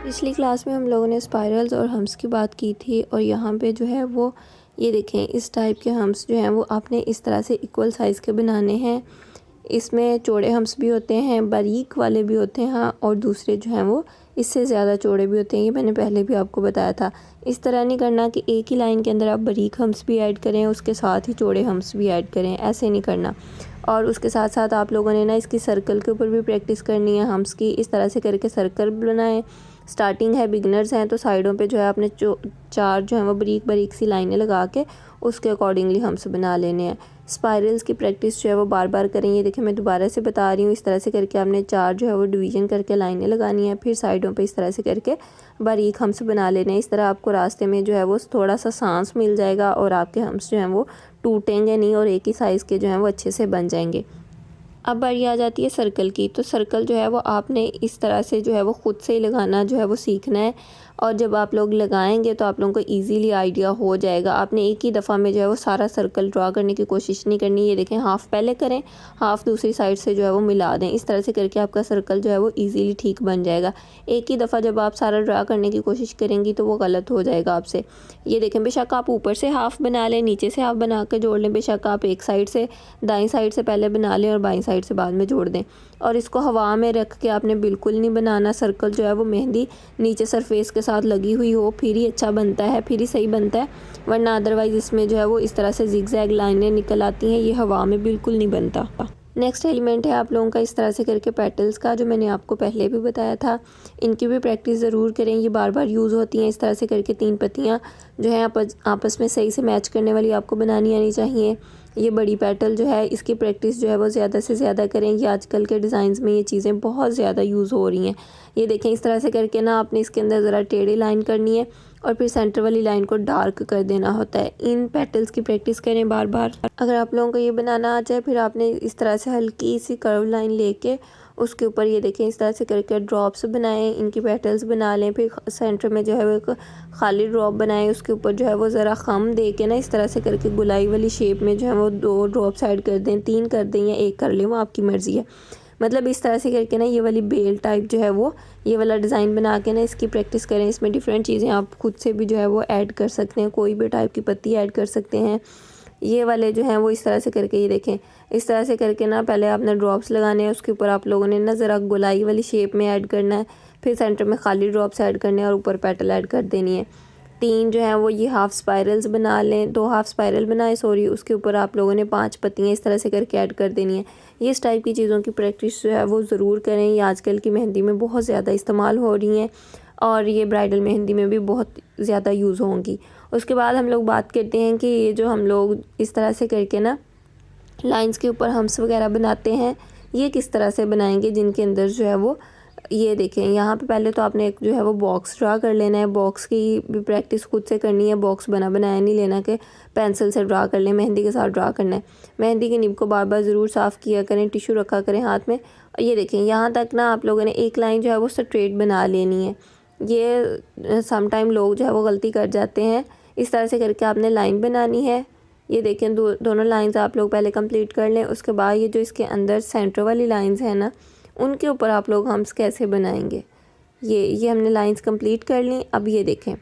पिछली क्लास में हम लोगों ने स्पाइरल्स और हम्स की बात की थी और यहाँ पे जो है वो ये देखें, इस टाइप के हम्स जो हैं वो आपने इस तरह से इक्वल साइज़ के बनाने हैं। इसमें चौड़े हम्स भी होते हैं, बारीक वाले भी होते हैं, हाँ, और दूसरे जो हैं वो इससे ज़्यादा चौड़े भी होते हैं। ये मैंने पहले भी आपको बताया था। इस तरह नहीं करना कि एक ही लाइन के अंदर आप बारीक हम्स भी ऐड करें, उसके साथ ही चौड़े हम्स भी ऐड करें, ऐसे नहीं करना। और उसके साथ साथ आप लोगों ने ना इसकी सर्कल के ऊपर भी प्रैक्टिस करनी है हम्स की। इस तरह से करके सर्कल बनाएं। स्टार्टिंग है, बिगनर्स हैं, तो साइडों पे जो है आपने चार जो है वो बारीक बारीक सी लाइनें लगा के उसके अकॉर्डिंगली हम्स बना लेने हैं। स्पाइरल्स की प्रैक्टिस जो है वो बार बार करें। ये देखिए मैं दोबारा से बता रही हूँ। इस तरह से करके आपने चार जो है वो डिवीज़न करके लाइनें लगानी है, फिर साइडों पे इस तरह से करके बारीक हम्स बना लेने हैं। इस तरह आपको रास्ते में जो है वो थोड़ा सा सांस मिल जाएगा और आपके हम्स जो हैं वो टूटेंगे नहीं और एक ही साइज़ के जो हैं वो अच्छे से बन जाएंगे। अब बारी आ जाती है सर्कल की। तो सर्कल जो है वो आपने इस तरह से जो है वो ख़ुद से ही लगाना जो है वो सीखना है। और जब आप लोग लगाएंगे तो आप लोगों को इजीली आइडिया हो जाएगा। आपने एक ही दफ़ा में जो है वो सारा सर्कल ड्रा करने की कोशिश नहीं करनी। ये देखें, हाफ़ पहले करें, हाफ़ दूसरी साइड से जो है वो मिला दें। इस तरह से करके आपका सर्कल जो है वो ईज़िली ठीक बन जाएगा। एक ही दफ़ा जब आप सारा ड्रा करने की कोशिश करेंगी तो वो गलत हो जाएगा आपसे। ये देखें, बेशक आप ऊपर से हाफ़ बना लें, नीचे से हाफ़ बना के जोड़ लें। बेशक आप एक साइड से, दाईं साइड से पहले बना लें और बाईं साइड से बाद में जोड़ दें। और इसको हवा में रख के आपने बिल्कुल नहीं बनाना। सर्कल जो है वो मेहंदी नीचे सरफेस के साथ लगी हुई हो फिर ही अच्छा बनता है, फिर ही सही बनता है, वरना अदरवाइज़ इसमें जो है वो इस तरह से जिगजैग लाइनें निकल आती हैं। ये हवा में बिल्कुल नहीं बनता। नेक्स्ट एलिमेंट है आप लोगों का इस तरह से करके पेटल्स का, जो मैंने आपको पहले भी बताया था। इनकी भी प्रैक्टिस ज़रूर करें, ये बार बार यूज़ होती हैं। इस तरह से करके तीन पत्तियाँ जो है आपस में सही से मैच करने वाली आपको बनानी आनी चाहिए। ये बड़ी पेटल जो है इसकी प्रैक्टिस जो है वो ज़्यादा से ज़्यादा करें। ये आजकल के डिज़ाइंस में ये चीज़ें बहुत ज़्यादा यूज़ हो रही हैं। ये देखें, इस तरह से करके ना आपने इसके अंदर ज़रा टेढ़ी लाइन करनी है और फिर सेंटर वाली लाइन को डार्क कर देना होता है। इन पेटल्स की प्रैक्टिस करें बार बार। अगर आप लोगों को ये बनाना आ जाए, फिर आपने इस तरह से हल्की सी कर्व लाइन लेके उसके ऊपर ये देखें इस तरह से करके ड्रॉप्स बनाएं, इनकी पेटल्स बना लें। फिर सेंटर में जो है वो एक खाली ड्रॉप बनाएं, उसके ऊपर जो है वो ज़रा खम दे के ना इस तरह से करके गुलाई वाली शेप में जो है वो 2 ड्रॉप्स ऐड कर दें, 3 कर दें या 1 कर लें, वो आपकी मर्ज़ी है। मतलब इस तरह से करके ना ये वाली बेल टाइप जो है वो ये वाला डिज़ाइन बना के ना इसकी प्रैक्टिस करें। इसमें डिफरेंट चीज़ें आप खुद से भी जो है वो ऐड कर सकते हैं, कोई भी टाइप की पत्ती ऐड कर सकते हैं। ये वाले जो हैं वो इस तरह से करके, ये देखें, इस तरह से करके ना पहले आपने ड्रॉप्स लगाने हैं, उसके ऊपर आप लोगों ने ना ज़रा गोलाई वाली शेप में ऐड करना है, फिर सेंटर में खाली ड्रॉप्स ऐड करने हैं और ऊपर पेटल ऐड कर देनी है। 3 जो हैं वो ये हाफ़ स्पाइरल्स बना लें, 2 हाफ़ स्पाइरल बनाए सॉरी, उसके ऊपर आप लोगों ने 5 पत्तियाँ इस तरह से करके ऐड कर देनी है। ये इस टाइप की चीज़ों की प्रैक्टिस जो है वो ज़रूर करें। ये आजकल की मेहंदी में बहुत ज़्यादा इस्तेमाल हो रही हैं और ये ब्राइडल मेहंदी में भी बहुत ज़्यादा यूज़ होंगी। उसके बाद हम लोग बात करते हैं कि ये जो हम लोग इस तरह से करके ना लाइंस के ऊपर हम्स वगैरह बनाते हैं, ये किस तरह से बनाएंगे, जिनके अंदर जो है वो ये देखें, यहाँ पे पहले तो आपने एक जो है वो बॉक्स ड्रा कर लेना है। बॉक्स की भी प्रैक्टिस खुद से करनी है। बॉक्स बना बनाया नहीं लेना कि पेंसिल से ड्रा कर लें, मेहंदी के साथ ड्रा करना है। मेहंदी की निब को बार बार ज़रूर साफ़ किया करें, टिश्यू रखा करें हाथ में। और ये देखें, यहाँ तक ना आप लोगों ने एक लाइन जो है वो स्ट्रेट बना लेनी है। ये समटाइम लोग जो है वो गलती कर जाते हैं। इस तरह से करके आपने लाइन बनानी है। ये देखें, दोनों लाइंस आप लोग पहले कंप्लीट कर लें। उसके बाद ये जो इसके अंदर सेंटर वाली लाइंस हैं ना, उनके ऊपर आप लोग हम्स कैसे बनाएंगे। ये हमने लाइंस कंप्लीट कर ली। अब ये देखें,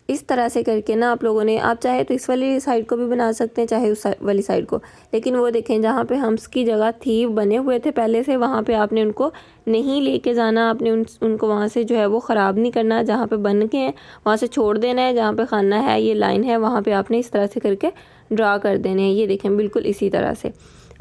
इस तरह से करके ना आप लोगों ने, आप चाहे तो इस वाली साइड को भी बना सकते हैं, चाहे उस वाली साइड को, लेकिन वो देखें जहाँ पे हम्स की जगह थी, बने हुए थे पहले से, वहाँ पे आपने उनको नहीं लेके जाना। आपने उनको वहाँ से जो है वो ख़राब नहीं करना। जहाँ पे बन के हैं वहाँ से छोड़ देना है। जहाँ पे खाना है, ये लाइन है, वहाँ पे आपने इस तरह से करके ड्रा कर देने हैं। ये देखें, बिल्कुल इसी तरह से।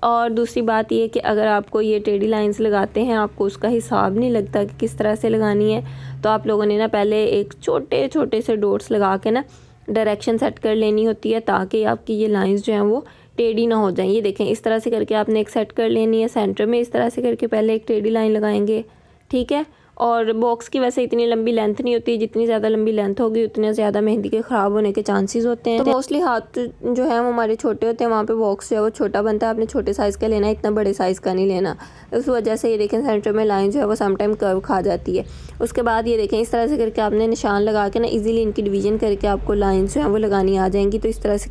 और दूसरी बात ये कि अगर आपको ये टेढ़ी लाइंस लगाते हैं, आपको उसका हिसाब नहीं लगता कि किस तरह से लगानी है, तो आप लोगों ने ना पहले एक छोटे छोटे से डॉट्स लगा के ना डायरेक्शन सेट कर लेनी होती है, ताकि आपकी ये लाइंस जो हैं वो टेढ़ी ना हो जाएं। ये देखें, इस तरह से करके आपने एक सेट कर लेनी है। सेंटर में इस तरह से करके पहले एक टेढ़ी लाइन लगाएंगे, ठीक है। और बॉक्स की वैसे इतनी लंबी लेंथ नहीं होती, जितनी ज़्यादा लंबी लेंथ होगी उतने ज़्यादा मेहंदी के ख़राब होने के चांसेस होते हैं। तो मोस्टली हाथ जो है वो हमारे छोटे होते हैं, वहाँ पे बॉक्स जो है वो छोटा बनता है। आपने छोटे साइज़ का लेना है, इतना बड़े साइज़ का नहीं लेना। उस वजह से ये देखें, सेंटर में लाइन जो है वो समटाइम कर्व खा जाती है। उसके बाद ये देखें, इस तरह से करके आपने निशान लगा के ना ईज़िली इनकी डिवीज़न करके आपको लाइन जो है वो लगानी आ जाएंगी। तो इस तरह से